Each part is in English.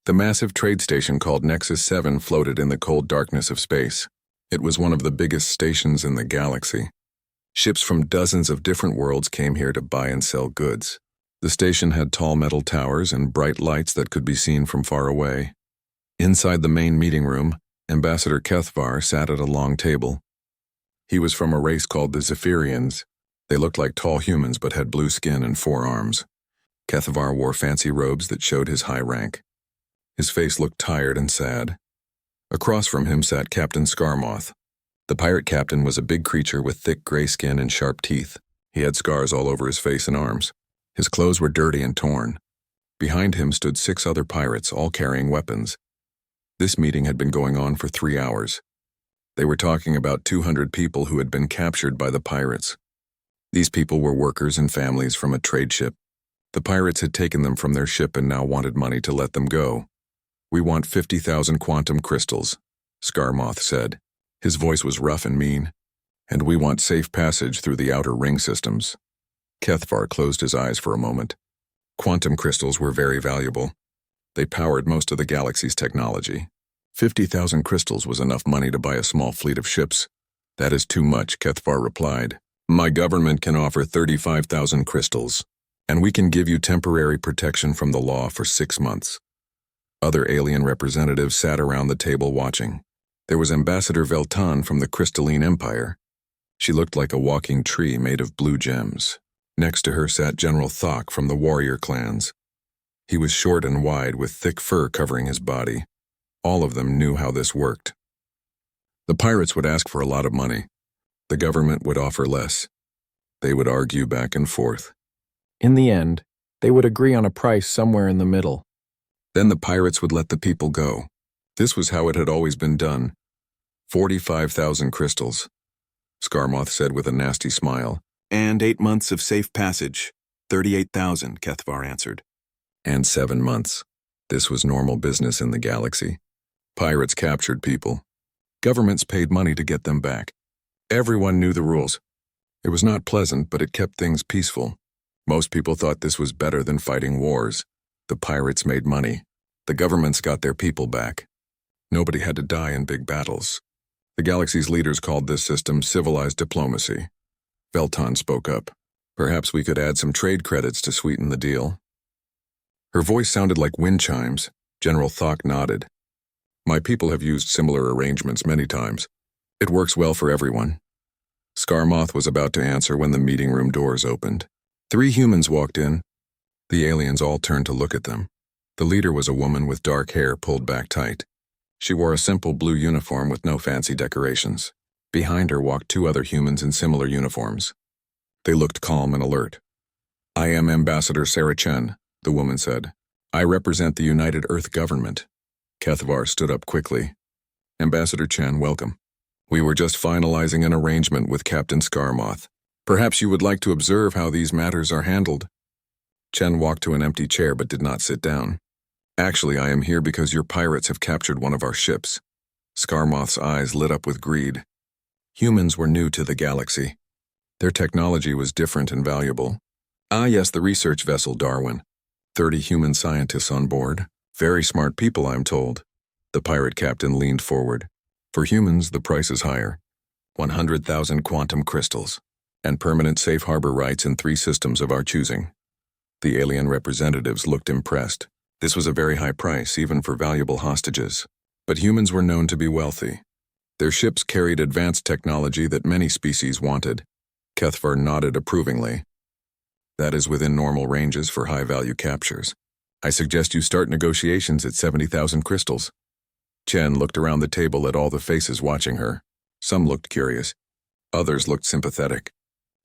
The massive trade station called Nexus 7 floated in the cold darkness of space. It was one of the biggest stations in the galaxy. Ships from dozens of different worlds came here to buy and sell goods. The station had tall metal towers and bright lights that could be seen from far away. Inside the main meeting room, Ambassador Kethvar sat at a long table. He was from a race called the Zephyrians. They looked like tall humans but had blue skin and 4 arms. Kethvar wore fancy robes that showed his high rank. His face looked tired and sad. Across from him sat Captain Skarmoth. The pirate captain was a big creature with thick gray skin and sharp teeth. He had scars all over his face and arms. His clothes were dirty and torn. Behind him stood 6 other pirates, all carrying weapons. This meeting had been going on for 3 hours. They were talking about 200 people who had been captured by the pirates. These people were workers and families from a trade ship. The pirates had taken them from their ship and now wanted money to let them go. "We want 50,000 quantum crystals," Skarmoth said. His voice was rough and mean. "And we want safe passage through the outer ring systems." Kethvar closed his eyes for a moment. Quantum crystals were very valuable. They powered most of the galaxy's technology. 50,000 crystals was enough money to buy a small fleet of ships. "That is too much," Kethvar replied. "My government can offer 35,000 crystals, and we can give you temporary protection from the law for 6 months. Other alien representatives sat around the table watching. There was Ambassador Veltan from the Crystalline Empire. She looked like a walking tree made of blue gems. Next to her sat General Thok from the warrior clans. He was short and wide with thick fur covering his body. All of them knew how this worked. The pirates would ask for a lot of money. The government would offer less. They would argue back and forth. In the end, they would agree on a price somewhere in the middle. Then the pirates would let the people go. This was how it had always been done. 45,000 crystals, Skarmoth said with a nasty smile. "And 8 months of safe passage. 38,000, Kethvar answered. And 7 months. This was normal business in the galaxy. Pirates captured people. Governments paid money to get them back. Everyone knew the rules. It was not pleasant, but it kept things peaceful. Most people thought this was better than fighting wars. The pirates made money. The governments got their people back. Nobody had to die in big battles. The galaxy's leaders called this system civilized diplomacy. Veltan spoke up. "Perhaps we could add some trade credits to sweeten the deal." Her voice sounded like wind chimes. General Thok nodded. "My people have used similar arrangements many times. It works well for everyone." Skarmoth was about to answer when the meeting room doors opened. 3 humans walked in. The aliens all turned to look at them. The leader was a woman with dark hair pulled back tight. She wore a simple blue uniform with no fancy decorations. Behind her walked 2 other humans in similar uniforms. They looked calm and alert. "I am Ambassador Sarah Chen," the woman said. "I represent the United Earth government." Kethvar stood up quickly. "Ambassador Chen, welcome. We were just finalizing an arrangement with Captain Skarmoth. Perhaps you would like to observe how these matters are handled." Chen walked to an empty chair but did not sit down. "Actually, I am here because your pirates have captured one of our ships." Skarmoth's eyes lit up with greed. Humans were new to the galaxy. Their technology was different and valuable. "Ah yes, the research vessel Darwin. 30 human scientists on board. Very smart people, I'm told." The pirate captain leaned forward. "For humans, the price is higher. 100,000 quantum crystals, and permanent safe harbor rights in 3 systems of our choosing." The alien representatives looked impressed. This was a very high price, even for valuable hostages. But humans were known to be wealthy. Their ships carried advanced technology that many species wanted. Kethvar nodded approvingly. "That is within normal ranges for high-value captures. I suggest you start negotiations at 70,000 crystals." Chen looked around the table at all the faces watching her. Some looked curious. Others looked sympathetic.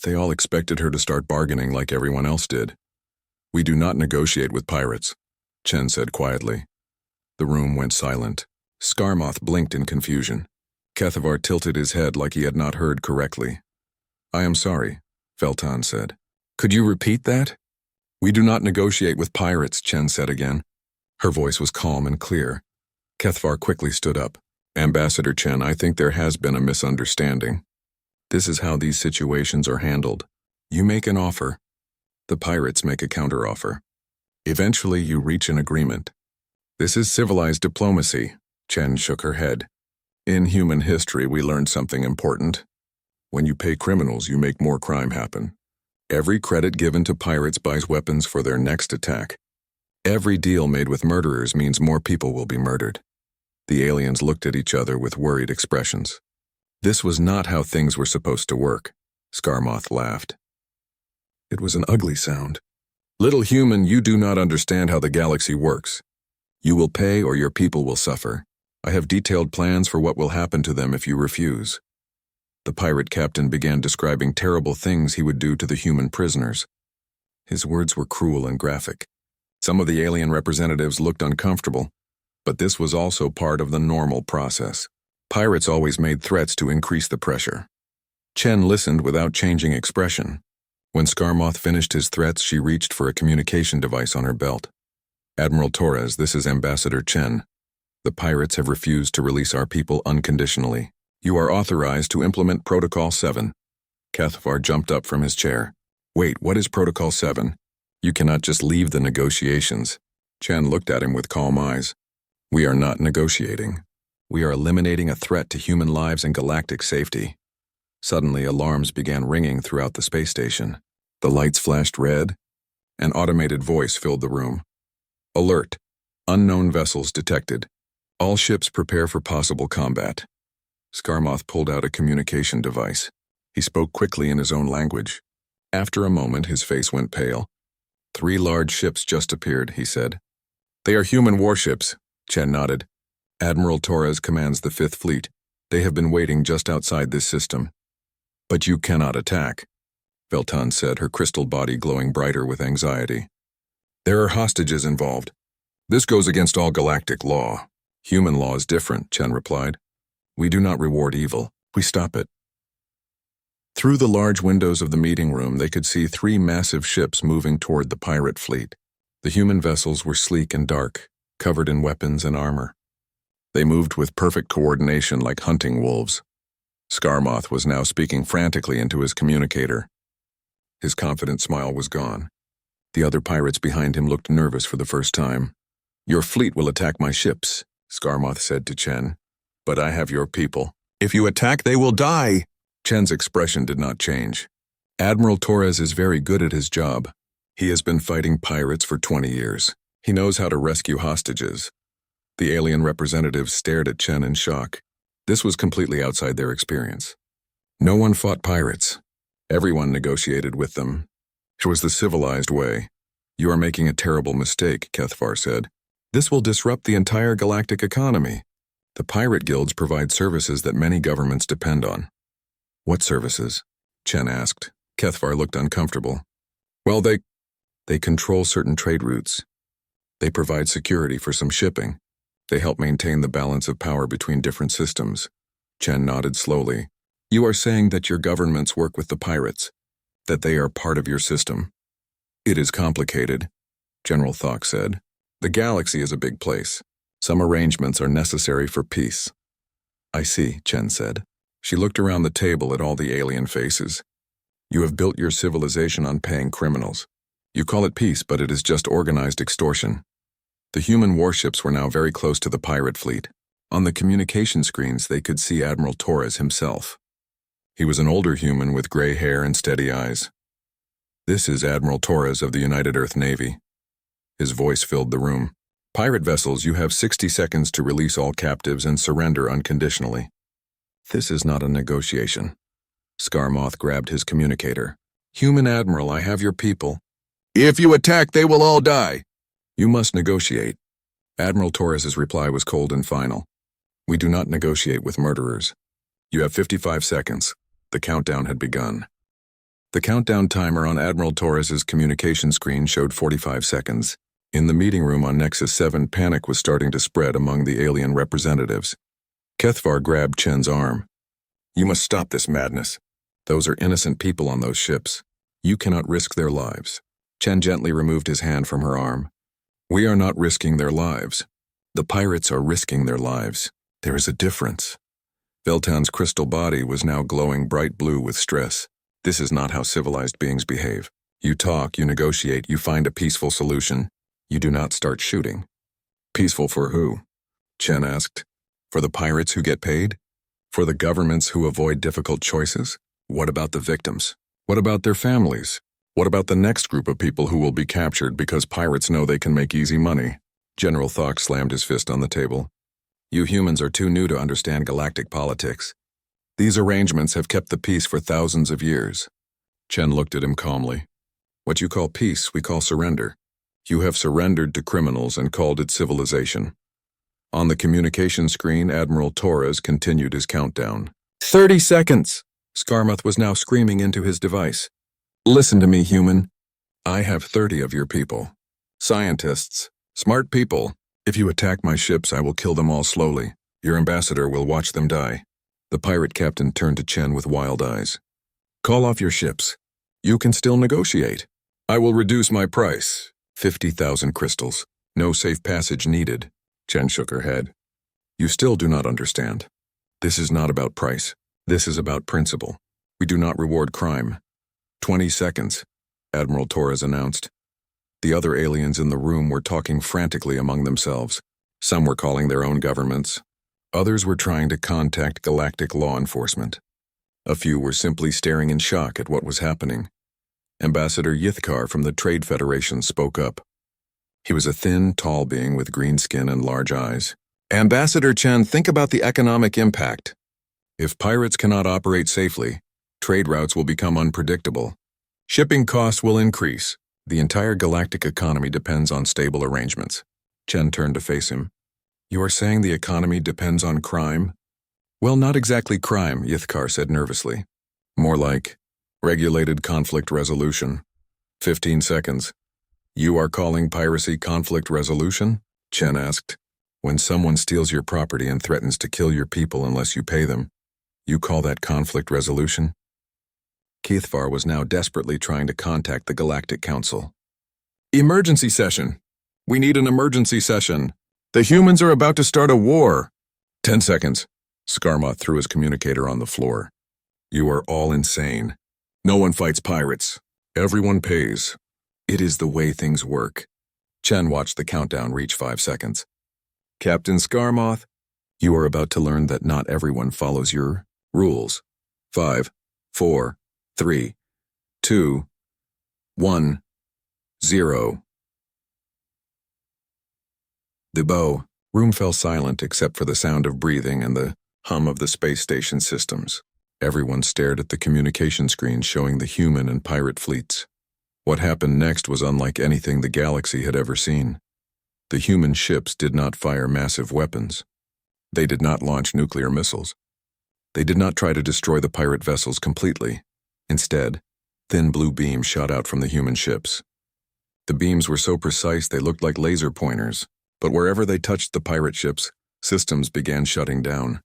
They all expected her to start bargaining like everyone else did. "We do not negotiate with pirates," Chen said quietly. The room went silent. Skarmoth blinked in confusion. Kethvar tilted his head like he had not heard correctly. "I am sorry," Veltan said. "Could you repeat that?" "We do not negotiate with pirates," Chen said again. Her voice was calm and clear. Kethvar quickly stood up. "Ambassador Chen, I think there has been a misunderstanding. This is how these situations are handled. You make an offer. The pirates make a counteroffer. Eventually, you reach an agreement. This is civilized diplomacy. Chen shook her head. In human history, we learned something important. When you pay criminals, you make more crime happen. Every credit given to pirates buys weapons for their next attack. Every deal made with murderers means more people will be murdered. The aliens looked at each other with worried expressions. This was not how things were supposed to work. Scarmoth laughed. It was an ugly sound. Little human, you do not understand how the galaxy works. You will pay or your people will suffer. I have detailed plans for what will happen to them if you refuse. The pirate captain began describing terrible things he would do to the human prisoners. His words were cruel and graphic. Some of the alien representatives looked uncomfortable, but this was also part of the normal process. Pirates always made threats to increase the pressure. Chen listened without changing expression. When Scarmoth finished his threats, she reached for a communication device on her belt. Admiral Torres, this is Ambassador Chen. The pirates have refused to release our people unconditionally. You are authorized to implement Protocol 7. Cathvar jumped up from his chair. Wait, what is Protocol 7? You cannot just leave the negotiations. Chen looked at him with calm eyes. We are not negotiating. We are eliminating a threat to human lives and galactic safety. Suddenly, alarms began ringing throughout the space station. The lights flashed red. An automated voice filled the room. Alert. Unknown vessels detected. All ships prepare for possible combat. Scarmoth pulled out a communication device. He spoke quickly in his own language. After a moment, his face went pale. 3 large ships just appeared, he said. They are human warships, Chen nodded. Admiral Torres commands the 5th Fleet. They have been waiting just outside this system. But you cannot attack, Veltan said, her crystal body glowing brighter with anxiety. There are hostages involved. This goes against all galactic law. Human law is different, Chen replied. We do not reward evil. We stop it. Through the large windows of the meeting room, they could see 3 massive ships moving toward the pirate fleet. The human vessels were sleek and dark, covered in weapons and armor. They moved with perfect coordination like hunting wolves. Scarmoth was now speaking frantically into his communicator. His confident smile was gone. The other pirates behind him looked nervous for the first time. Your fleet will attack my ships, Scarmoth said to Chen. But I have your people. If you attack, they will die. Chen's expression did not change. Admiral Torres is very good at his job. He has been fighting pirates for 20 years. He knows how to rescue hostages. The alien representatives stared at Chen in shock. This was completely outside their experience. No one fought pirates. Everyone negotiated with them. It was the civilized way. You are making a terrible mistake, Cathvar said. This will disrupt the entire galactic economy. The pirate guilds provide services that many governments depend on. What services? Chen asked. Cathvar looked uncomfortable. Well, they control certain trade routes. They provide security for some shipping. They help maintain the balance of power between different systems. Chen nodded slowly. You are saying that your governments work with the pirates, that they are part of your system. It is complicated, General Thok said. The galaxy is a big place. Some arrangements are necessary for peace. I see, Chen said. She looked around the table at all the alien faces. You have built your civilization on paying criminals. You call it peace, but it is just organized extortion. The human warships were now very close to the pirate fleet. On the communication screens, they could see Admiral Torres himself. He was an older human with gray hair and steady eyes. This is Admiral Torres of the United Earth Navy. His voice filled the room. Pirate vessels, you have 60 seconds to release all captives and surrender unconditionally. This is not a negotiation. Scarmoth grabbed his communicator. Human Admiral, I have your people. If you attack, they will all die. You must negotiate. Admiral Torres's reply was cold and final. We do not negotiate with murderers. You have 55 seconds. The countdown had begun. The countdown timer on Admiral Torres's communication screen showed 45 seconds. In the meeting room on Nexus 7, panic was starting to spread among the alien representatives. Cathvar grabbed Chen's arm. You must stop this madness. Those are innocent people on those ships. You cannot risk their lives. Chen gently removed his hand from her arm. We are not risking their lives. The pirates are risking their lives. There is a difference. Veltan's crystal body was now glowing bright blue with stress. This is not how civilized beings behave. You talk, you negotiate, you find a peaceful solution. You do not start shooting. Peaceful for who? Chen asked. For the pirates who get paid? For the governments who avoid difficult choices? What about the victims? What about their families? What about the next group of people who will be captured because pirates know they can make easy money? General Thok slammed his fist on the table. You humans are too new to understand galactic politics. These arrangements have kept the peace for thousands of years. Chen looked at him calmly. What you call peace, we call surrender. You have surrendered to criminals and called it civilization. On the communication screen, Admiral Torres continued his countdown. 30 seconds! Skarmoth was now screaming into his device. Listen to me, human. I have 30 of your people. Scientists. Smart people. If you attack my ships, I will kill them all slowly. Your ambassador will watch them die. The pirate captain turned to Chen with wild eyes. Call off your ships. You can still negotiate. I will reduce my price. 50,000 crystals. No safe passage needed. Chen shook her head. You still do not understand. This is not about price. This is about principle. We do not reward crime. 20 seconds, Admiral Torres announced. The other aliens in the room were talking frantically among themselves. Some were calling their own governments. Others were trying to contact galactic law enforcement. A few were simply staring in shock at what was happening. Ambassador Yithkar from the Trade Federation spoke up. He was a thin, tall being with green skin and large eyes. Ambassador Chen, think about the economic impact. If pirates cannot operate safely, trade routes will become unpredictable. Shipping costs will increase. The entire galactic economy depends on stable arrangements. Chen turned to face him. You are saying the economy depends on crime? Well, not exactly crime, Yithkar said nervously. More like regulated conflict resolution. 15 seconds. You are calling piracy conflict resolution? Chen asked. When someone steals your property and threatens to kill your people unless you pay them, you call that conflict resolution? Kithvar was now desperately trying to contact the Galactic Council. Emergency session. We need an emergency session. The humans are about to start a war. 10 seconds. Skarmoth threw his communicator on the floor. You are all insane. No one fights pirates. Everyone pays. It is the way things work. Chen watched the countdown reach 5 seconds. Captain Skarmoth, you are about to learn that not everyone follows your rules. 5, 4, 3, 2, 1, 0. The room fell silent except for the sound of breathing and the hum of the space station systems. Everyone stared at the communication screen showing the human and pirate fleets. What happened next was unlike anything the galaxy had ever seen. The human ships did not fire massive weapons. They did not launch nuclear missiles. They did not try to destroy the pirate vessels completely. Instead, thin blue beams shot out from the human ships. The beams were so precise they looked like laser pointers, but wherever they touched the pirate ships, systems began shutting down.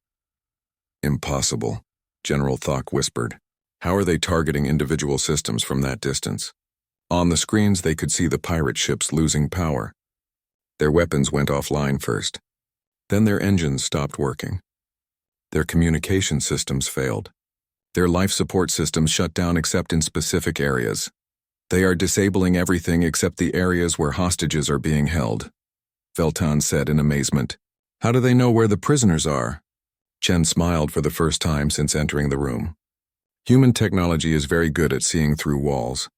Impossible, General Thok whispered. How are they targeting individual systems from that distance? On the screens, they could see the pirate ships losing power. Their weapons went offline first. Then their engines stopped working. Their communication systems failed. Their life support systems shut down except in specific areas. They are disabling everything except the areas where hostages are being held, Veltan said in amazement. How do they know where the prisoners are? Chen smiled for the first time since entering the room. Human technology is very good at seeing through walls.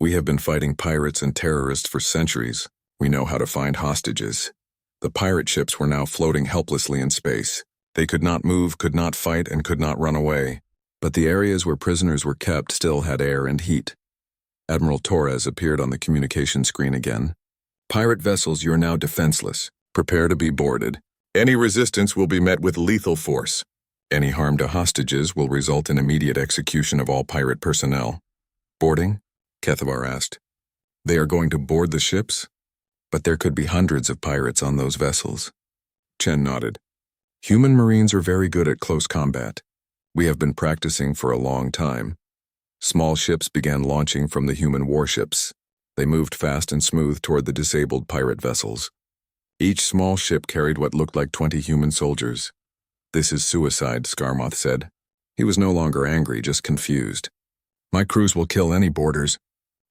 We have been fighting pirates and terrorists for centuries. We know how to find hostages. The pirate ships were now floating helplessly in space. They could not move, could not fight, and could not run away. But the areas where prisoners were kept still had air and heat. Admiral Torres appeared on the communication screen again. Pirate vessels, you are now defenseless. Prepare to be boarded. Any resistance will be met with lethal force. Any harm to hostages will result in immediate execution of all pirate personnel. Boarding? Kethvar asked. They are going to board the ships? But there could be hundreds of pirates on those vessels. Chen nodded. Human Marines are very good at close combat. We have been practicing for a long time. Small ships began launching from the human warships. They moved fast and smooth toward the disabled pirate vessels. Each small ship carried what looked like 20 human soldiers. This is suicide, Skarmoth said. He was no longer angry, just confused. My crews will kill any boarders.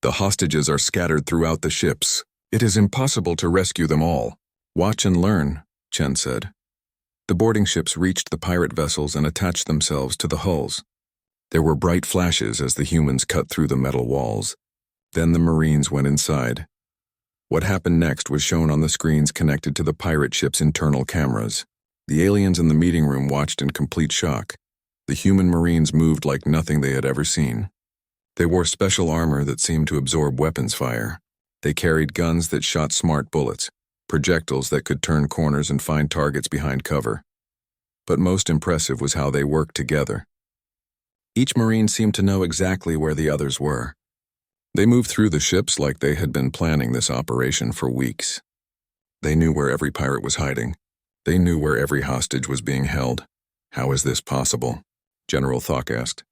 The hostages are scattered throughout the ships. It is impossible to rescue them all. Watch and learn, Chen said. The boarding ships reached the pirate vessels and attached themselves to the hulls. There were bright flashes as the humans cut through the metal walls. Then the Marines went inside. What happened next was shown on the screens connected to the pirate ship's internal cameras. The aliens in the meeting room watched in complete shock. The human Marines moved like nothing they had ever seen. They wore special armor that seemed to absorb weapons fire. They carried guns that shot smart bullets, projectiles that could turn corners and find targets behind cover. But most impressive was how they worked together. Each Marine seemed to know exactly where the others were. They moved through the ships like they had been planning this operation for weeks. They knew where every pirate was hiding. They knew where every hostage was being held. How is this possible? General Thok asked.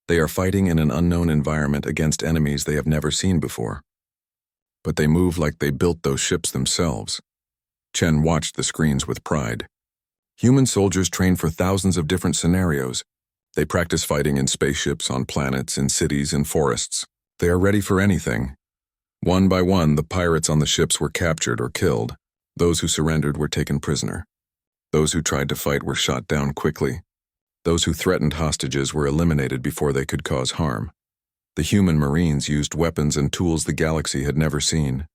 They are fighting in an unknown environment against enemies they have never seen before. But they move like they built those ships themselves. Chen watched the screens with pride. Human soldiers train for thousands of different scenarios. They practice fighting in spaceships, on planets, in cities, in forests. They are ready for anything. One by one, the pirates on the ships were captured or killed. Those who surrendered were taken prisoner. Those who tried to fight were shot down quickly. Those who threatened hostages were eliminated before they could cause harm. The human Marines used weapons and tools the galaxy had never seen.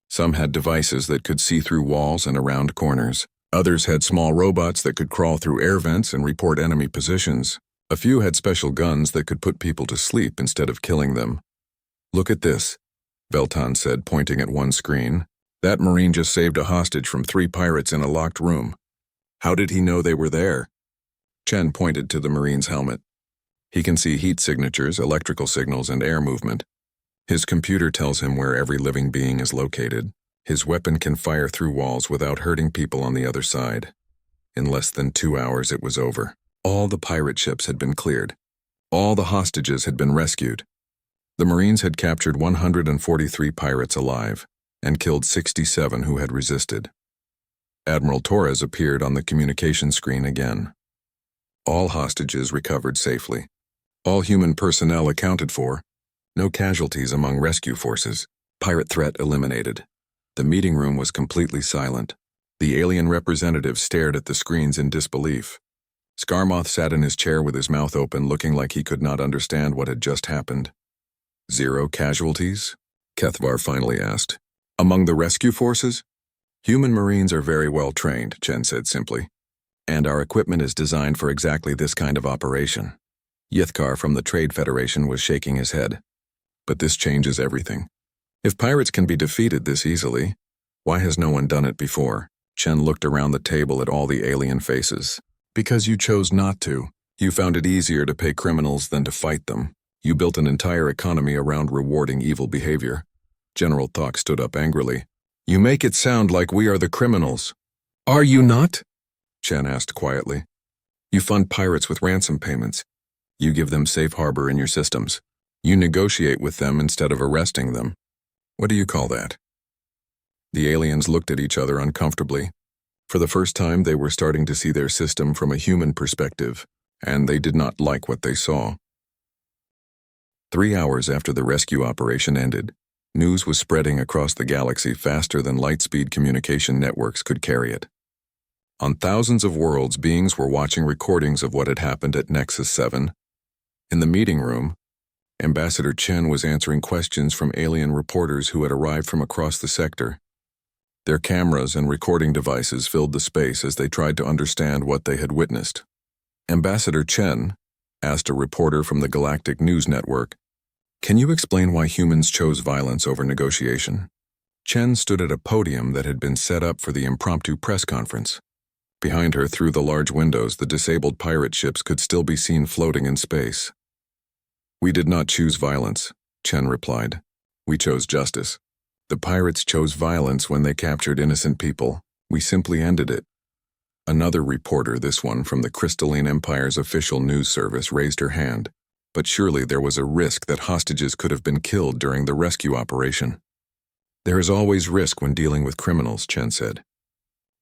Some had devices that could see through walls and around corners. Others had small robots that could crawl through air vents and report enemy positions. A few had special guns that could put people to sleep instead of killing them. Look at this, Veltan said, pointing at one screen. That Marine just saved a hostage from 3 pirates in a locked room. How did he know they were there? Chen pointed to the Marine's helmet. He can see heat signatures, electrical signals, and air movement. His computer tells him where every living being is located. His weapon can fire through walls without hurting people on the other side. In less than 2 hours, it was over. All the pirate ships had been cleared. All the hostages had been rescued. The Marines had captured 143 pirates alive and killed 67 who had resisted. Admiral Torres appeared on the communication screen again. All hostages recovered safely. All human personnel accounted for. No casualties among rescue forces. Pirate threat eliminated. The meeting room was completely silent. The alien representative stared at the screens in disbelief. Skarmoth sat in his chair with his mouth open, looking like he could not understand what had just happened. 0 casualties? Kethvar finally asked. Among the rescue forces? Human Marines are very well trained, Chen said simply. And our equipment is designed for exactly this kind of operation. Yithkar from the Trade Federation was shaking his head. But this changes everything. If pirates can be defeated this easily, why has no one done it before? Chen looked around the table at all the alien faces. Because you chose not to. You found it easier to pay criminals than to fight them. You built an entire economy around rewarding evil behavior. General Thok stood up angrily. You make it sound like we are the criminals. Are you not? Chen asked quietly. You fund pirates with ransom payments. You give them safe harbor in your systems. You negotiate with them instead of arresting them. What do you call that? The aliens looked at each other uncomfortably. For the first time, they were starting to see their system from a human perspective, and they did not like what they saw. 3 hours after the rescue operation ended, news was spreading across the galaxy faster than light-speed communication networks could carry it. On thousands of worlds, beings were watching recordings of what had happened at Nexus 7. In the meeting room, Ambassador Chen was answering questions from alien reporters who had arrived from across the sector. Their cameras and recording devices filled the space as they tried to understand what they had witnessed. Ambassador Chen asked a reporter from the Galactic News Network, "Can you explain why humans chose violence over negotiation?" Chen stood at a podium that had been set up for the impromptu press conference. Behind her, through the large windows, the disabled pirate ships could still be seen floating in space. "We did not choose violence," Chen replied. "We chose justice. The pirates chose violence when they captured innocent people. We simply ended it." Another reporter, this one from the Crystalline Empire's official news service, raised her hand. But surely there was a risk that hostages could have been killed during the rescue operation. "There is always risk when dealing with criminals," Chen said.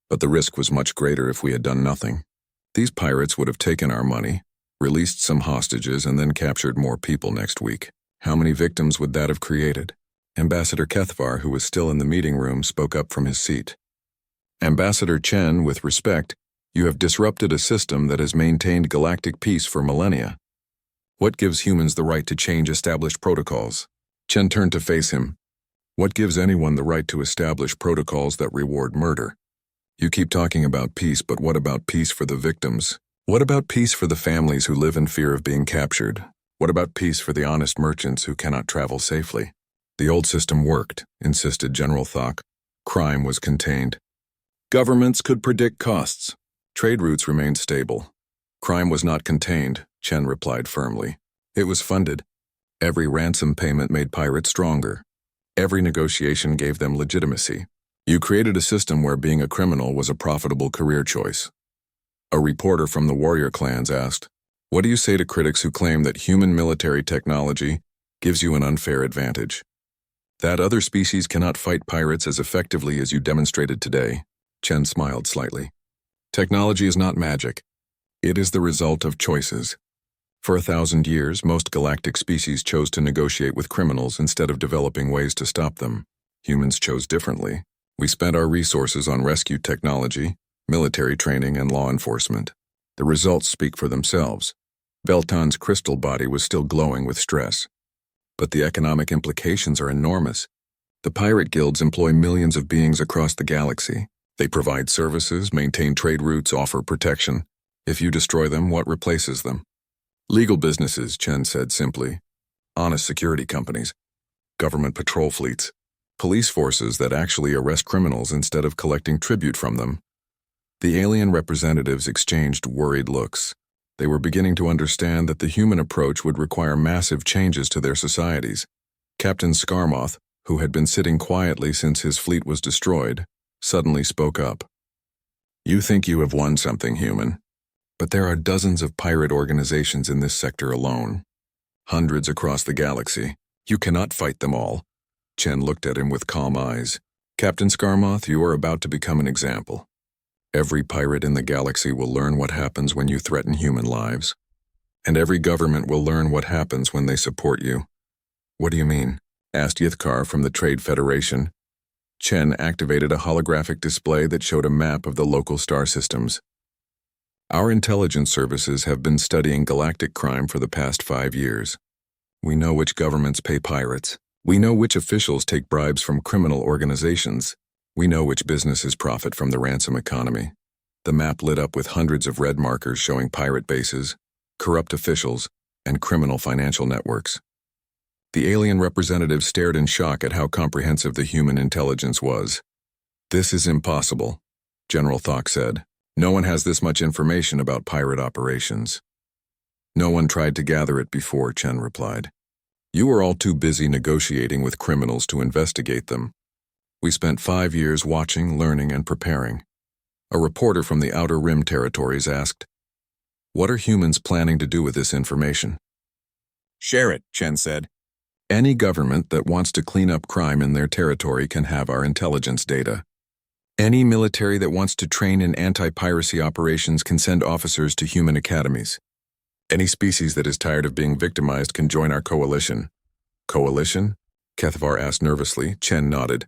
"But the risk was much greater if we had done nothing. These pirates would have taken our money, released some hostages, and then captured more people next week. How many victims would that have created?" Ambassador Kethvar, who was still in the meeting room, spoke up from his seat. Ambassador Chen, with respect, you have disrupted a system that has maintained galactic peace for millennia. What gives humans the right to change established protocols? Chen turned to face him. What gives anyone the right to establish protocols that reward murder? You keep talking about peace, but what about peace for the victims? What about peace for the families who live in fear of being captured? What about peace for the honest merchants who cannot travel safely? The old system worked, insisted General Thok. Crime was contained. Governments could predict costs. Trade routes remained stable. Crime was not contained, Chen replied firmly. It was funded. Every ransom payment made pirates stronger. Every negotiation gave them legitimacy. You created a system where being a criminal was a profitable career choice. A reporter from the warrior clans asked, "What do you say to critics who claim that human military technology gives you an unfair advantage? That other species cannot fight pirates as effectively as you demonstrated today?" Chen smiled slightly. Technology is not magic. It is the result of choices. For 1,000 years, most galactic species chose to negotiate with criminals instead of developing ways to stop them. Humans chose differently. We spent our resources on rescue technology, military training, and law enforcement. The results speak for themselves. Veltan's crystal body was still glowing with stress. But the economic implications are enormous. The pirate guilds employ millions of beings across the galaxy. They provide services, maintain trade routes, offer protection. If you destroy them, what replaces them? Legal businesses, Chen said simply. Honest security companies. Government patrol fleets. Police forces that actually arrest criminals instead of collecting tribute from them. The alien representatives exchanged worried looks. They were beginning to understand that the human approach would require massive changes to their societies. Captain Skarmoth, who had been sitting quietly since his fleet was destroyed, suddenly spoke up. "You think you have won something, human. But there are dozens of pirate organizations in this sector alone. Hundreds across the galaxy. You cannot fight them all." Chen looked at him with calm eyes. "Captain Skarmoth, you are about to become an example. Every pirate in the galaxy will learn what happens when you threaten human lives. And every government will learn what happens when they support you." "What do you mean?" asked Yithkar from the Trade Federation. Chen activated a holographic display that showed a map of the local star systems. "Our intelligence services have been studying galactic crime for the past 5 years. We know which governments pay pirates. We know which officials take bribes from criminal organizations. We know which businesses profit from the ransom economy." The map lit up with hundreds of red markers showing pirate bases, corrupt officials, and criminal financial networks. The alien representative stared in shock at how comprehensive the human intelligence was. "This is impossible," General Thok said. "No one has this much information about pirate operations." "No one tried to gather it before," Chen replied. "You were all too busy negotiating with criminals to investigate them. We spent 5 years watching, learning, and preparing." A reporter from the Outer Rim territories asked, "What are humans planning to do with this information?" "Share it," Chen said. "Any government that wants to clean up crime in their territory can have our intelligence data. Any military that wants to train in anti-piracy operations can send officers to human academies. Any species that is tired of being victimized can join our coalition." "Coalition?" Kethvar asked nervously. Chen nodded.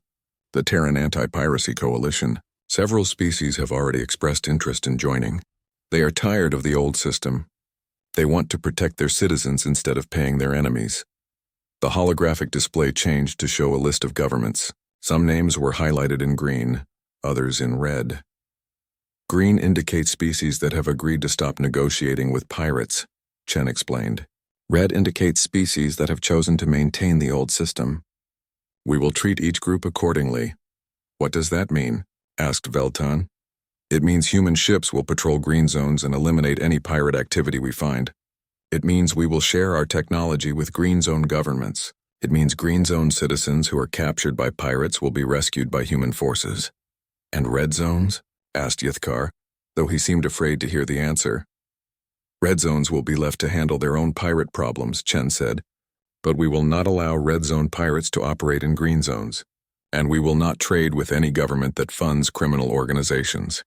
"The Terran Anti-Piracy Coalition. Several species have already expressed interest in joining. They are tired of the old system. They want to protect their citizens instead of paying their enemies." The holographic display changed to show a list of governments. Some names were highlighted in green, others in red. Green indicates species that have agreed to stop negotiating with pirates, Chen explained. Red indicates species that have chosen to maintain the old system. "We will treat each group accordingly." "What does that mean?" asked Veltan. "It means human ships will patrol green zones and eliminate any pirate activity we find. It means we will share our technology with green zone governments. It means green zone citizens who are captured by pirates will be rescued by human forces." "And red zones?" asked Yithkar, though he seemed afraid to hear the answer. "Red zones will be left to handle their own pirate problems," Chen said. "But we will not allow red zone pirates to operate in green zones. And we will not trade with any government that funds criminal organizations."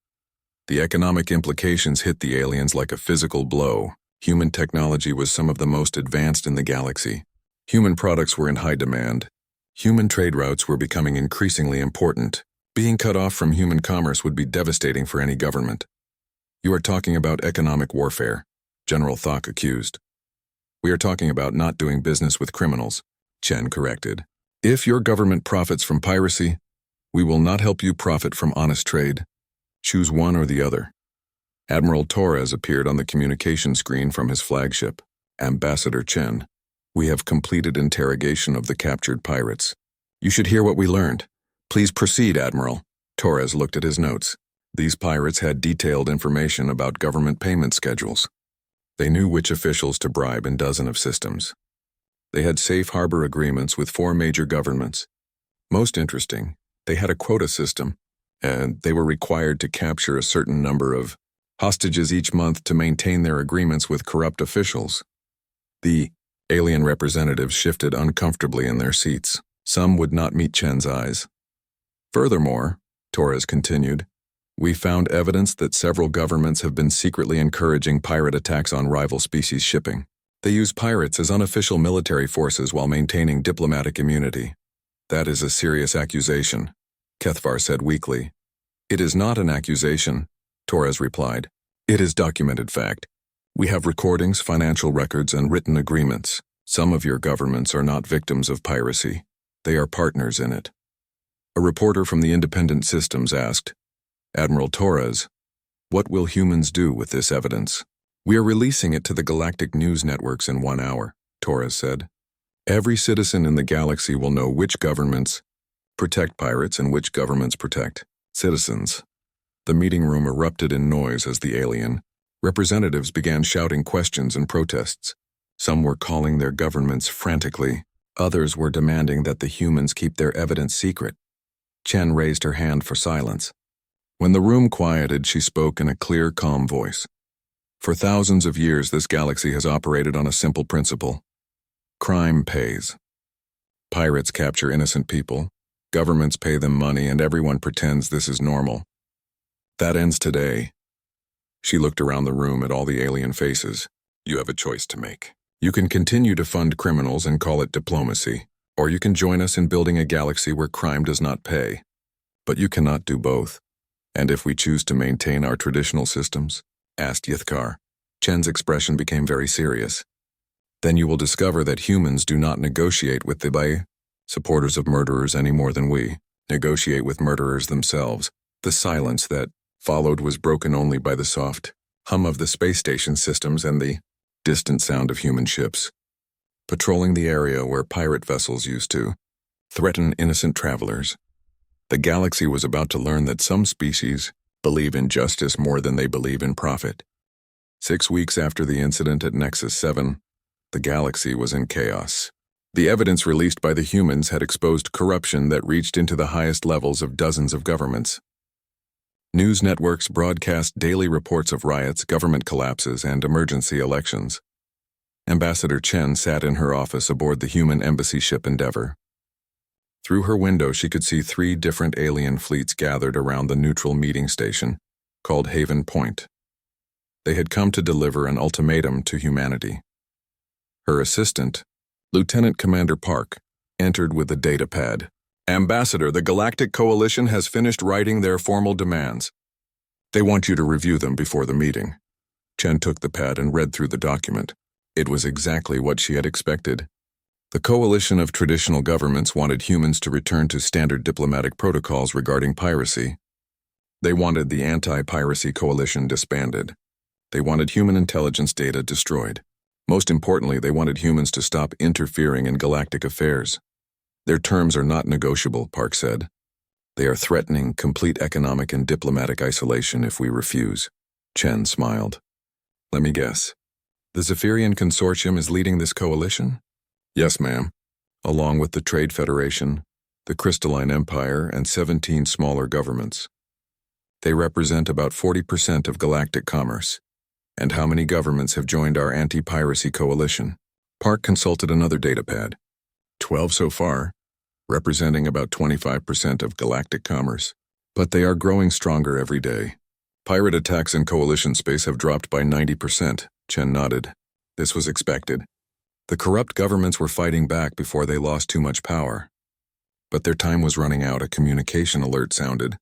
The economic implications hit the aliens like a physical blow. Human technology was some of the most advanced in the galaxy. Human products were in high demand. Human trade routes were becoming increasingly important. Being cut off from human commerce would be devastating for any government. You are talking about economic warfare, General Thok accused. We are talking about not doing business with criminals, Chen corrected. If your government profits from piracy, we will not help you profit from honest trade. Choose one or the other. Admiral Torres appeared on the communication screen from his flagship. Ambassador Chen, we have completed interrogation of the captured pirates. You should hear what we learned. Please proceed, Admiral. Torres looked at his notes. These pirates had detailed information about government payment schedules. They knew which officials to bribe in dozens of systems. They had safe harbor agreements with 4 major governments. Most interesting, they had a quota system, and they were required to capture a certain number of hostages each month to maintain their agreements with corrupt officials. The alien representatives shifted uncomfortably in their seats. Some would not meet Chen's eyes. Furthermore, Torres continued, we found evidence that several governments have been secretly encouraging pirate attacks on rival species shipping. They use pirates as unofficial military forces while maintaining diplomatic immunity. That is a serious accusation, Kethvar said weakly. It is not an accusation, Torres replied. It is documented fact. We have recordings, financial records, and written agreements. Some of your governments are not victims of piracy. They are partners in it. A reporter from the Independent Systems asked, Admiral Torres, what will humans do with this evidence? We are releasing it to the galactic news networks in 1 hour, Torres said. Every citizen in the galaxy will know which governments protect pirates and which governments protect citizens. The meeting room erupted in noise as the alien representatives began shouting questions and protests. Some were calling their governments frantically. Others were demanding that the humans keep their evidence secret. Chen raised her hand for silence. When the room quieted, she spoke in a clear, calm voice. For thousands of years, this galaxy has operated on a simple principle. Crime pays. Pirates capture innocent people, governments pay them money, and everyone pretends this is normal. That ends today. She looked around the room at all the alien faces. You have a choice to make. You can continue to fund criminals and call it diplomacy, or you can join us in building a galaxy where crime does not pay. But you cannot do both. And if we choose to maintain our traditional systems? Asked Yithkar. Chen's expression became very serious. Then you will discover that humans do not negotiate with the supporters of murderers any more than we negotiate with murderers themselves. The silence that followed was broken only by the soft hum of the space station systems and the distant sound of human ships patrolling the area where pirate vessels used to threaten innocent travelers. The galaxy was about to learn that some species believe in justice more than they believe in profit. 6 weeks after the incident at Nexus 7, the galaxy was in chaos. The evidence released by the humans had exposed corruption that reached into the highest levels of dozens of governments. News networks broadcast daily reports of riots, government collapses, and emergency elections. Ambassador Chen sat in her office aboard the human embassy ship Endeavor. Through her window, she could see 3 different alien fleets gathered around the neutral meeting station, called Haven Point. They had come to deliver an ultimatum to humanity. Her assistant, Lieutenant Commander Park, entered with a data pad. Ambassador, the Galactic Coalition has finished writing their formal demands. They want you to review them before the meeting. Chen took the pad and read through the document. It was exactly what she had expected. The coalition of traditional governments wanted humans to return to standard diplomatic protocols regarding piracy. They wanted the anti-piracy coalition disbanded. They wanted human intelligence data destroyed. Most importantly, they wanted humans to stop interfering in galactic affairs. Their terms are not negotiable, Park said. They are threatening complete economic and diplomatic isolation if we refuse. Chen smiled. Let me guess. The Zephyrian Consortium is leading this coalition? Yes, ma'am. Along with the Trade Federation, the Crystalline Empire, and 17 smaller governments. They represent about 40% of galactic commerce. And how many governments have joined our anti-piracy coalition? Park consulted another datapad. 12 so far, representing about 25% of galactic commerce. But they are growing stronger every day. Pirate attacks in coalition space have dropped by 90%, Chen nodded. This was expected. The corrupt governments were fighting back before they lost too much power. But their time was running out. A communication alert sounded.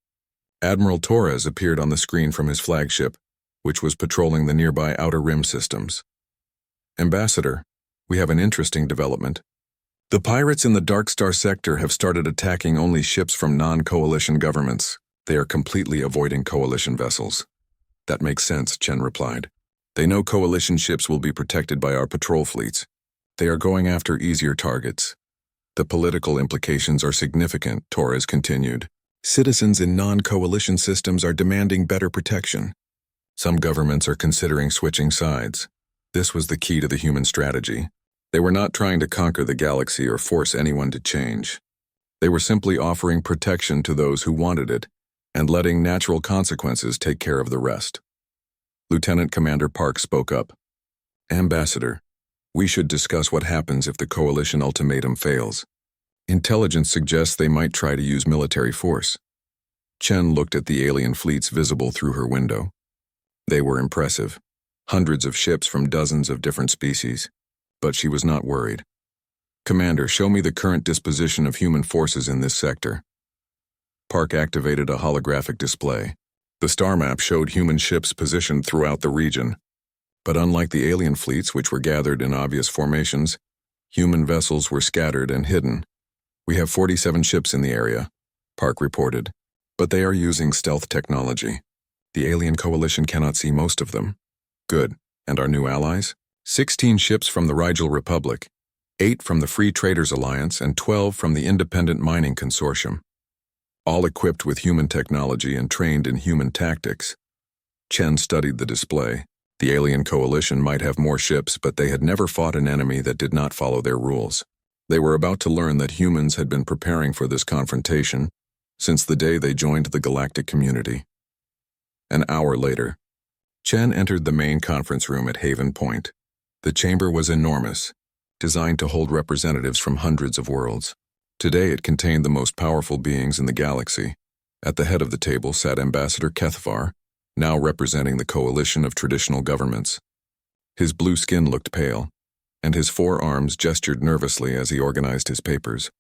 Admiral Torres appeared on the screen from his flagship, which was patrolling the nearby Outer Rim systems. Ambassador, we have an interesting development. The pirates in the Dark Star sector have started attacking only ships from non-coalition governments. They are completely avoiding coalition vessels. That makes sense, Chen replied. They know coalition ships will be protected by our patrol fleets. They are going after easier targets. The political implications are significant, Torres continued. Citizens in non-coalition systems are demanding better protection. Some governments are considering switching sides. This was the key to the human strategy. They were not trying to conquer the galaxy or force anyone to change. They were simply offering protection to those who wanted it and letting natural consequences take care of the rest. Lieutenant Commander Park spoke up. Ambassador, we should discuss what happens if the coalition ultimatum fails. Intelligence suggests they might try to use military force. Chen looked at the alien fleets visible through her window. They were impressive. Hundreds of ships from dozens of different species. But she was not worried. Commander, show me the current disposition of human forces in this sector. Park activated a holographic display. The star map showed human ships positioned throughout the region. But unlike the alien fleets, which were gathered in obvious formations, human vessels were scattered and hidden. We have 47 ships in the area, Park reported, but they are using stealth technology. The alien coalition cannot see most of them. Good. And our new allies? 16 ships from the Rigel Republic, 8 from the Free Traders Alliance, and 12 from the Independent Mining Consortium. All equipped with human technology and trained in human tactics. Chen studied the display. The alien coalition might have more ships, but they had never fought an enemy that did not follow their rules. They were about to learn that humans had been preparing for this confrontation since the day they joined the galactic community. An hour later, Chen entered the main conference room at Haven Point. The chamber was enormous, designed to hold representatives from hundreds of worlds. Today it contained the most powerful beings in the galaxy. At the head of the table sat Ambassador Kethvar, now representing the coalition of traditional governments. His blue skin looked pale, and his forearms gestured nervously as he organized his papers.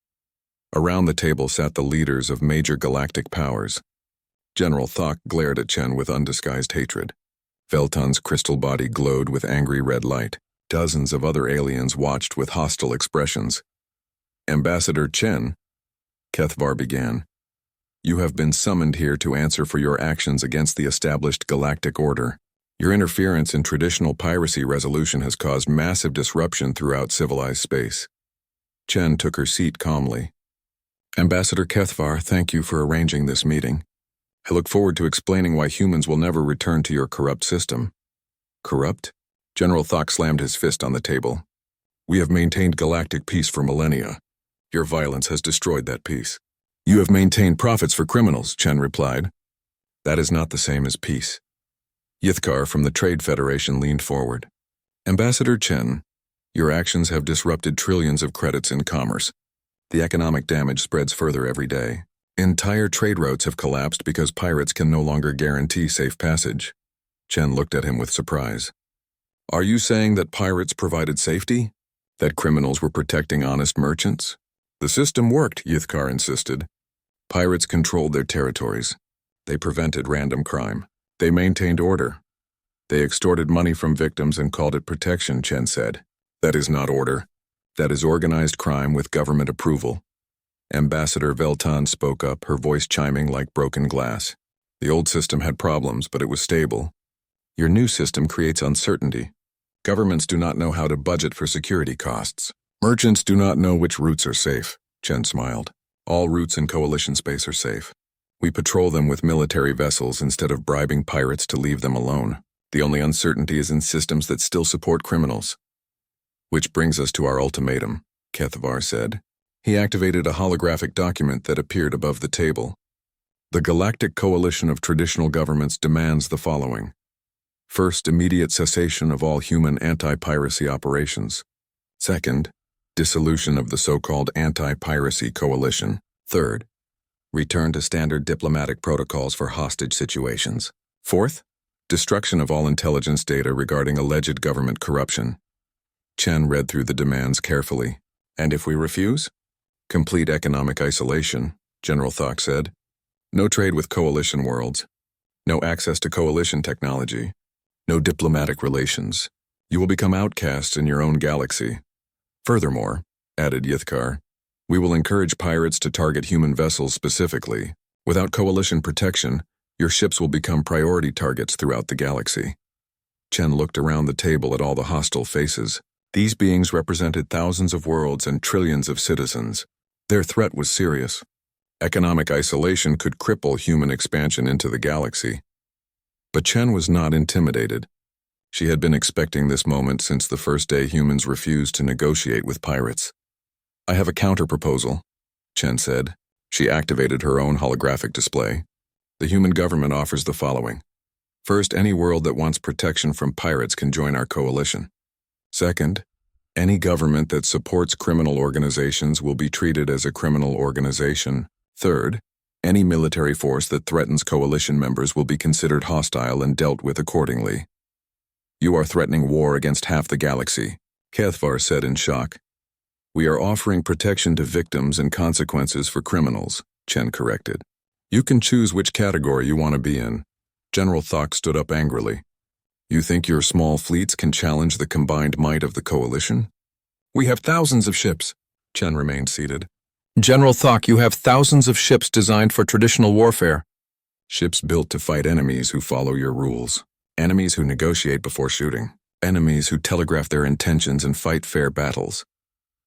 Around the table sat the leaders of major galactic powers. General Thok glared at Chen with undisguised hatred. Velton's crystal body glowed with angry red light. Dozens of other aliens watched with hostile expressions. Ambassador Chen, Kethvar began, you have been summoned here to answer for your actions against the established galactic order. Your interference in traditional piracy resolution has caused massive disruption throughout civilized space. Chen took her seat calmly. Ambassador Kethvar, thank you for arranging this meeting. I look forward to explaining why humans will never return to your corrupt system. Corrupt? General Thok slammed his fist on the table. We have maintained galactic peace for millennia. Your violence has destroyed that peace. You have maintained profits for criminals, Chen replied. That is not the same as peace. Yithkar from the Trade Federation leaned forward. Ambassador Chen, your actions have disrupted trillions of credits in commerce. The economic damage spreads further every day. Entire trade routes have collapsed because pirates can no longer guarantee safe passage. Chen looked at him with surprise. Are you saying that pirates provided safety? That criminals were protecting honest merchants? The system worked, Yithkar insisted. Pirates controlled their territories. They prevented random crime. They maintained order. They extorted money from victims and called it protection, Chen said. That is not order. That is organized crime with government approval. Ambassador Velton spoke up, her voice chiming like broken glass. The old system had problems, but it was stable. Your new system creates uncertainty. Governments do not know how to budget for security costs. Merchants do not know which routes are safe, Chen smiled. All routes in coalition space are safe. We patrol them with military vessels instead of bribing pirates to leave them alone. The only uncertainty is in systems that still support criminals. Which brings us to our ultimatum, Kethvar said. He activated a holographic document that appeared above the table. The Galactic Coalition of Traditional Governments demands the following. First, immediate cessation of all human anti-piracy operations. Second, dissolution of the so-called Anti-Piracy Coalition. Third, return to standard diplomatic protocols for hostage situations. Fourth, destruction of all intelligence data regarding alleged government corruption. Chen read through the demands carefully. And if we refuse? Complete economic isolation, General Thok said. No trade with coalition worlds. No access to coalition technology. No diplomatic relations. You will become outcasts in your own galaxy. Furthermore, added Yithkar, we will encourage pirates to target human vessels specifically. Without coalition protection, your ships will become priority targets throughout the galaxy. Chen looked around the table at all the hostile faces. These beings represented thousands of worlds and trillions of citizens. Their threat was serious. Economic isolation could cripple human expansion into the galaxy. But Chen was not intimidated. She had been expecting this moment since the first day humans refused to negotiate with pirates. I have a counter-proposal, Chen said. She activated her own holographic display. The human government offers the following. First, any world that wants protection from pirates can join our coalition. Second, any government that supports criminal organizations will be treated as a criminal organization. Third, any military force that threatens coalition members will be considered hostile and dealt with accordingly. You are threatening war against half the galaxy, Kethvar said in shock. We are offering protection to victims and consequences for criminals, Chen corrected. You can choose which category you want to be in. General Thok stood up angrily. You think your small fleets can challenge the combined might of the coalition? We have thousands of ships. Chen remained seated. General Thok, you have thousands of ships designed for traditional warfare. Ships built to fight enemies who follow your rules. Enemies who negotiate before shooting. Enemies who telegraph their intentions and fight fair battles.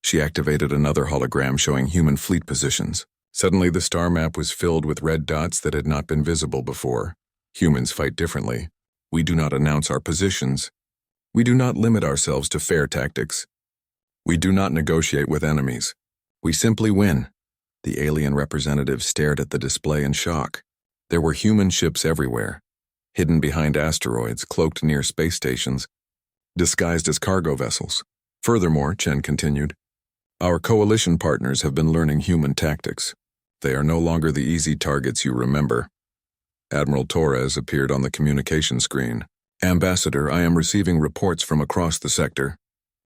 She activated another hologram showing human fleet positions. Suddenly the star map was filled with red dots that had not been visible before. Humans fight differently. We do not announce our positions. We do not limit ourselves to fair tactics. We do not negotiate with enemies. We simply win. The alien representative stared at the display in shock. There were human ships everywhere, hidden behind asteroids, cloaked near space stations, disguised as cargo vessels. Furthermore, Chen continued, our coalition partners have been learning human tactics. They are no longer the easy targets you remember. Admiral Torres appeared on the communication screen. Ambassador, I am receiving reports from across the sector.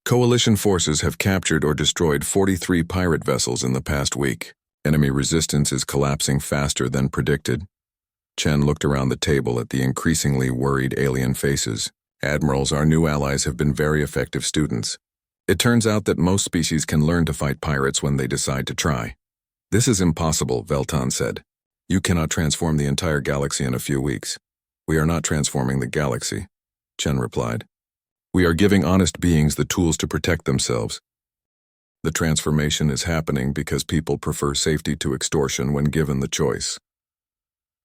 Coalition forces have captured or destroyed 43 pirate vessels in the past week. Enemy resistance is collapsing faster than predicted. Chen looked around the table at the increasingly worried alien faces. Admirals, our new allies, have been very effective students. It turns out that most species can learn to fight pirates when they decide to try. This is impossible, Veltan said. You cannot transform the entire galaxy in a few weeks. We are not transforming the galaxy, Chen replied. We are giving honest beings the tools to protect themselves. The transformation is happening because people prefer safety to extortion when given the choice.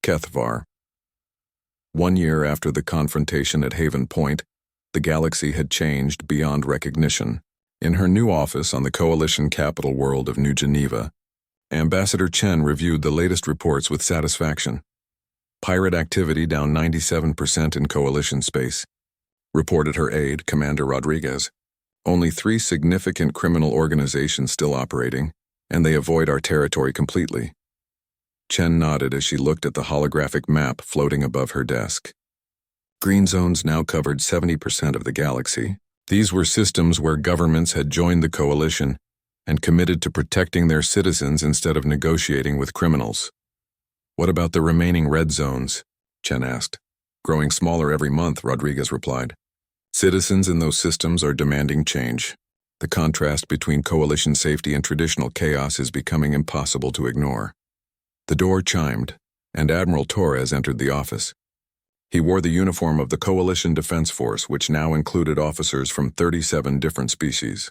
Kethvar. 1 year after the confrontation at Haven Point, the galaxy had changed beyond recognition. In her new office on the coalition capital world of New Geneva, Ambassador Chen reviewed the latest reports with satisfaction. Pirate activity down 97% in coalition space. Reported her aide, Commander Rodriguez. Only 3 significant criminal organizations still operating, and they avoid our territory completely. Chen nodded as she looked at the holographic map floating above her desk. Green zones now covered 70% of the galaxy. These were systems where governments had joined the coalition and committed to protecting their citizens instead of negotiating with criminals. What about the remaining red zones? Chen asked. Growing smaller every month, Rodriguez replied. Citizens in those systems are demanding change. The contrast between coalition safety and traditional chaos is becoming impossible to ignore. The door chimed, and Admiral Torres entered the office. He wore the uniform of the Coalition Defense Force, which now included officers from 37 different species.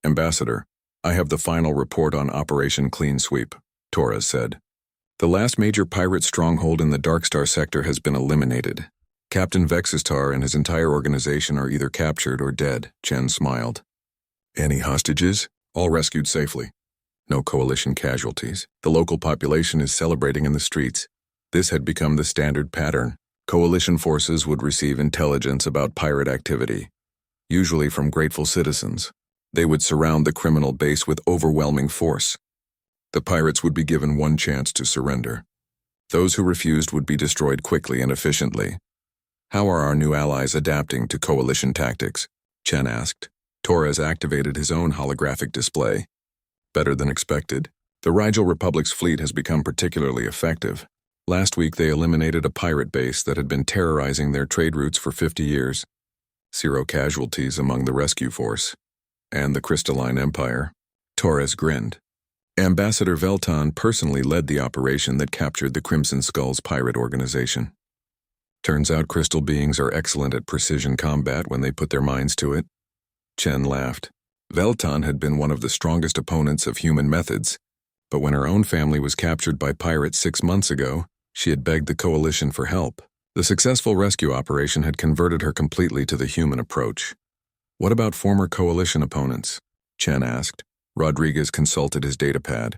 Ambassador, I have the final report on Operation Clean Sweep, Torres said. The last major pirate stronghold in the Darkstar sector has been eliminated. Captain Vexistar and his entire organization are either captured or dead, Chen smiled. Any hostages? All rescued safely. No coalition casualties. The local population is celebrating in the streets. This had become the standard pattern. Coalition forces would receive intelligence about pirate activity, usually from grateful citizens. They would surround the criminal base with overwhelming force. The pirates would be given one chance to surrender. Those who refused would be destroyed quickly and efficiently. How are our new allies adapting to coalition tactics? Chen asked. Torres activated his own holographic display. Better than expected. The Rigel Republic's fleet has become particularly effective. Last week they eliminated a pirate base that had been terrorizing their trade routes for 50 years. 0 casualties among the rescue force. And the Crystalline Empire. Torres grinned. Ambassador Velton personally led the operation that captured the Crimson Skull's pirate organization. Turns out crystal beings are excellent at precision combat when they put their minds to it. Chen laughed. Velton had been one of the strongest opponents of human methods, but when her own family was captured by pirates 6 months ago, she had begged the Coalition for help. The successful rescue operation had converted her completely to the human approach. What about former Coalition opponents? Chen asked. Rodriguez consulted his datapad.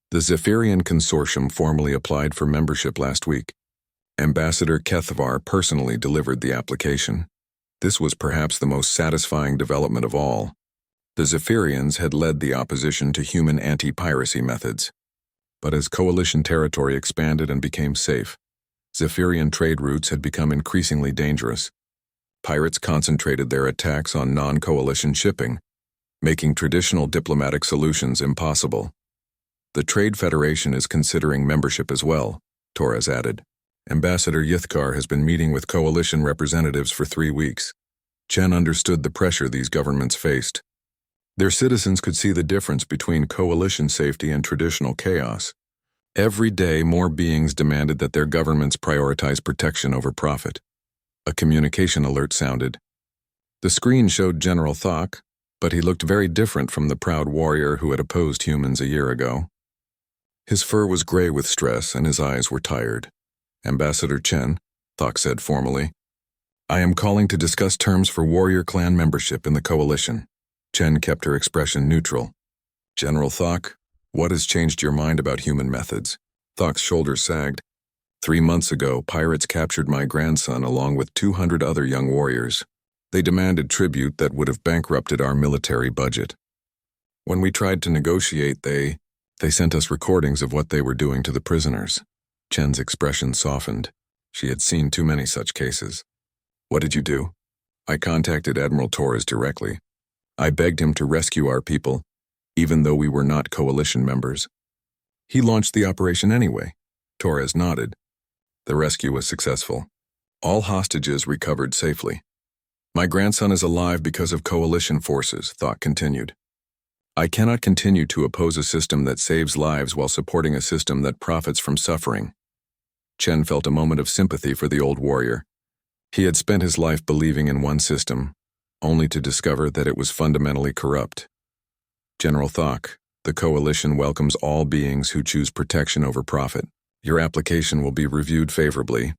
The Zephyrian Consortium formally applied for membership last week. Ambassador Kethvar personally delivered the application. This was perhaps the most satisfying development of all. The Zephyrians had led the opposition to human anti-piracy methods. But as Coalition territory expanded and became safe, Zephyrian trade routes had become increasingly dangerous. Pirates concentrated their attacks on non-Coalition shipping, making traditional diplomatic solutions impossible. The Trade Federation is considering membership as well, Torres added. Ambassador Yithkar has been meeting with Coalition representatives for 3 weeks. Chen understood the pressure these governments faced. Their citizens could see the difference between Coalition safety and traditional chaos. Every day, more beings demanded that their governments prioritize protection over profit. A communication alert sounded. The screen showed General Thok, but he looked very different from the proud warrior who had opposed humans a year ago. His fur was gray with stress and his eyes were tired. Ambassador Chen, Thok said formally, I am calling to discuss terms for warrior clan membership in the Coalition. Chen kept her expression neutral. General Thok, what has changed your mind about human methods? Thok's shoulders sagged. 3 months ago, pirates captured my grandson along with 200 other young warriors. They demanded tribute that would have bankrupted our military budget. When we tried to negotiate, they sent us recordings of what they were doing to the prisoners. Chen's expression softened. She had seen too many such cases. What did you do? I contacted Admiral Torres directly. I begged him to rescue our people, even though we were not Coalition members. He launched the operation anyway. Torres nodded. The rescue was successful. All hostages recovered safely. My grandson is alive because of Coalition forces, Thok continued. I cannot continue to oppose a system that saves lives while supporting a system that profits from suffering. Chen felt a moment of sympathy for the old warrior. He had spent his life believing in one system, only to discover that it was fundamentally corrupt. General Thok, the Coalition welcomes all beings who choose protection over profit. Your application will be reviewed favorably.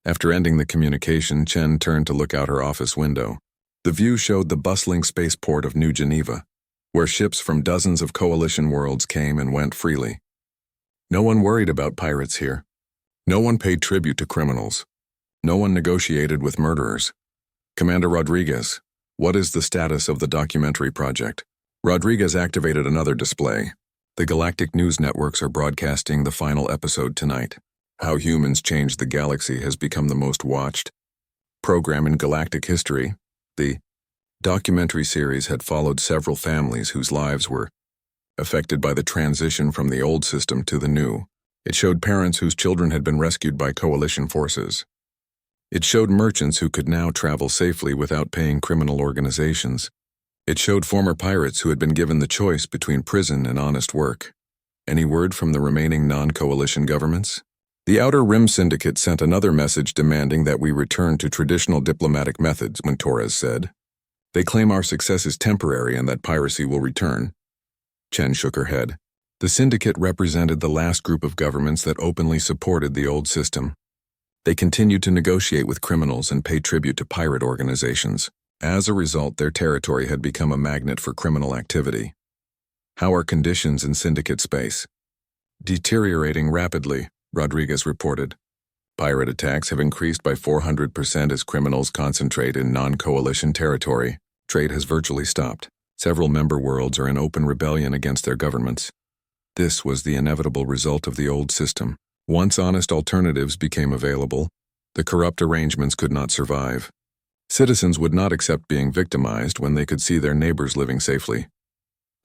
After ending the communication, Chen turned to look out her office window. The view showed the bustling spaceport of New Geneva, where ships from dozens of Coalition worlds came and went freely. No one worried about pirates here. No one paid tribute to criminals. No one negotiated with murderers. Commander Rodriguez, what is the status of the documentary project? Rodriguez activated another display. The galactic news networks are broadcasting the final episode tonight. How Humans Changed the Galaxy has become the most watched program in galactic history. The documentary series had followed several families whose lives were affected by the transition from the old system to the new. It showed parents whose children had been rescued by Coalition forces. It showed merchants who could now travel safely without paying criminal organizations. It showed former pirates who had been given the choice between prison and honest work. Any word from the remaining non-Coalition governments? The Outer Rim Syndicate sent another message demanding that we return to traditional diplomatic methods, when Torres said. They claim our success is temporary and that piracy will return. Chen shook her head. The Syndicate represented the last group of governments that openly supported the old system. They continued to negotiate with criminals and pay tribute to pirate organizations. As a result, their territory had become a magnet for criminal activity. How are conditions in Syndicate space? Deteriorating rapidly, Rodriguez reported. Pirate attacks have increased by 400% as criminals concentrate in non-Coalition territory. Trade has virtually stopped. Several member worlds are in open rebellion against their governments. This was the inevitable result of the old system. Once honest alternatives became available, the corrupt arrangements could not survive. Citizens would not accept being victimized when they could see their neighbors living safely.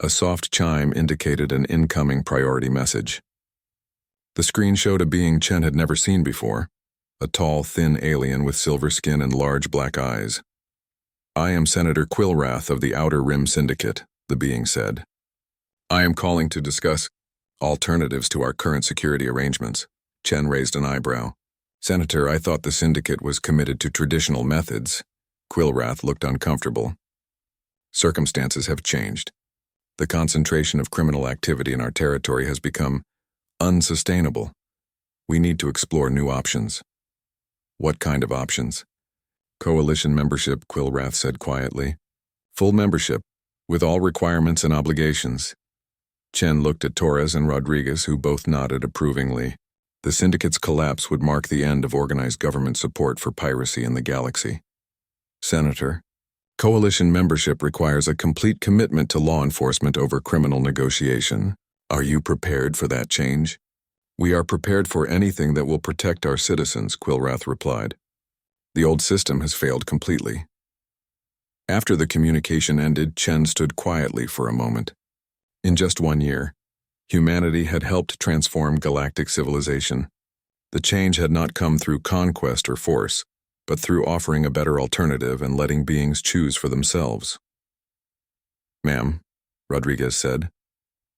A soft chime indicated an incoming priority message. The screen showed a being Chen had never seen before, a tall, thin alien with silver skin and large black eyes. "I am Senator Quillrath of the Outer Rim Syndicate," the being said. "I am calling to discuss alternatives to our current security arrangements." Chen raised an eyebrow. "Senator, I thought the Syndicate was committed to traditional methods." Quillrath looked uncomfortable. "Circumstances have changed. The concentration of criminal activity in our territory has become unsustainable. We need to explore new options." "What kind of options?" "Coalition membership," Quillrath said quietly. "Full membership, with all requirements and obligations." Chen looked at Torres and Rodriguez, who both nodded approvingly. The Syndicate's collapse would mark the end of organized government support for piracy in the galaxy. "Senator, Coalition membership requires a complete commitment to law enforcement over criminal negotiation. Are you prepared for that change?" "We are prepared for anything that will protect our citizens," Quillrath replied. "The old system has failed completely." After the communication ended, Chen stood quietly for a moment. In just 1 year, humanity had helped transform galactic civilization. The change had not come through conquest or force, but through offering a better alternative and letting beings choose for themselves. "Ma'am," Rodriguez said,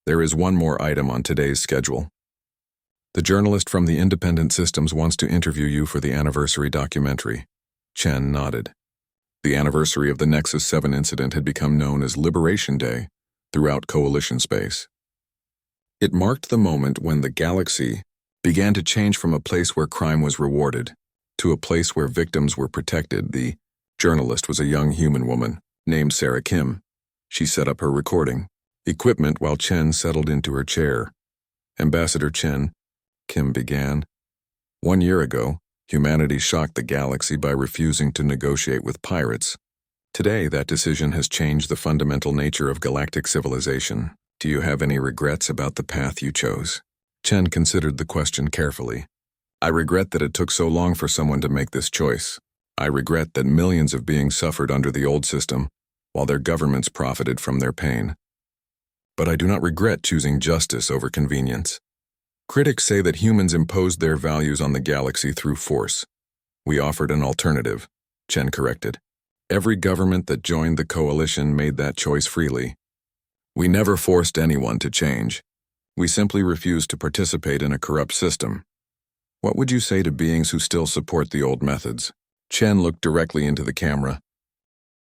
"there is one more item on today's schedule. The journalist from the Independent Systems wants to interview you for the anniversary documentary." Chen nodded. The anniversary of the Nexus 7 incident had become known as Liberation Day throughout Coalition space. It marked the moment when the galaxy began to change from a place where crime was rewarded to a place where victims were protected. The journalist was a young human woman named Sarah Kim. She set up her recording equipment while Chen settled into her chair. "Ambassador Chen," Kim began, "1 year ago, humanity shocked the galaxy by refusing to negotiate with pirates. Today, that decision has changed the fundamental nature of galactic civilization. Do you have any regrets about the path you chose?" Chen considered the question carefully. "I regret that it took so long for someone to make this choice. I regret that millions of beings suffered under the old system, while their governments profited from their pain. But I do not regret choosing justice over convenience. Critics say that humans imposed their values on the galaxy through force. We offered an alternative," Chen corrected. "Every government that joined the coalition made that choice freely. We never forced anyone to change. We simply refused to participate in a corrupt system. What would you say to beings who still support the old methods?" Chen looked directly into the camera.